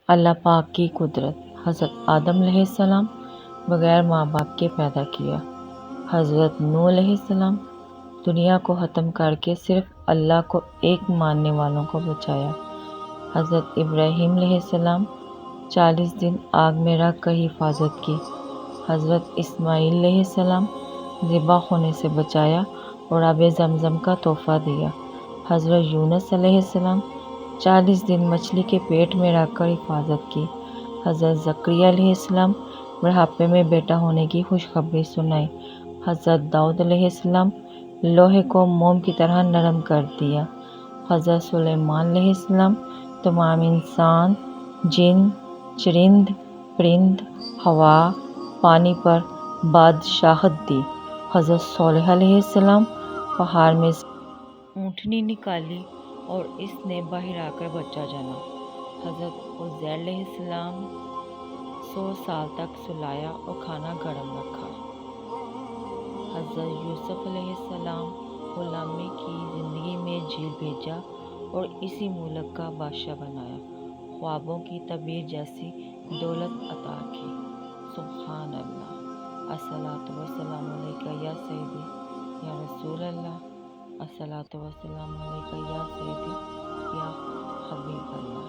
اللہ پاک کی قدرت۔ حضرت آدم علیہ السلام بغیر ماں باپ کے پیدا کیا۔ حضرت نوح علیہ السلام دنیا کو ختم کر کے صرف اللہ کو ایک ماننے والوں کو بچایا۔ حضرت ابراہیم علیہ السلام 40 دن آگ میں رکھ کر حفاظت کی۔ حضرت اسماعیل علیہ السلام ذبح ہونے سے بچایا اور آب زمزم کا تحفہ دیا۔ حضرت یونس علیہ السلام 40 دن مچھلی کے پیٹ میں رکھ کر حفاظت کی۔ حضرت زکریا علیہ السلام بڑھاپے میں بیٹا ہونے کی خوشخبری سنائی۔ حضرت داؤد علیہ السلام لوہے کو موم کی طرح نرم کر دیا۔ حضرت سلیمان علیہ السلام تمام انسان، جن، چرند، پرند، ہوا، پانی پر بادشاہت دی۔ حضرت صالح علیہ السلام پہاڑ میں سے اونٹنی نکالی اور اس نے باہر آ کر بچہ جنا۔ حضرت عزیر علیہ السلام 100 سال تک سلایا اور کھانا گرم رکھا۔ حضرت یوسف علیہ السلام غلامی کی زندگی میں جیل بھیجا اور اسی ملک کا بادشاہ بنایا۔ خوابوں کی تعبیر جیسی دولت عطا کی۔ سبحان اللہ۔ الصلاۃ والسلام علیک یا سیدی یا رسول اللہ۔ الصلاۃ والسلام علیک یا سیدی یا حبیب اللہ۔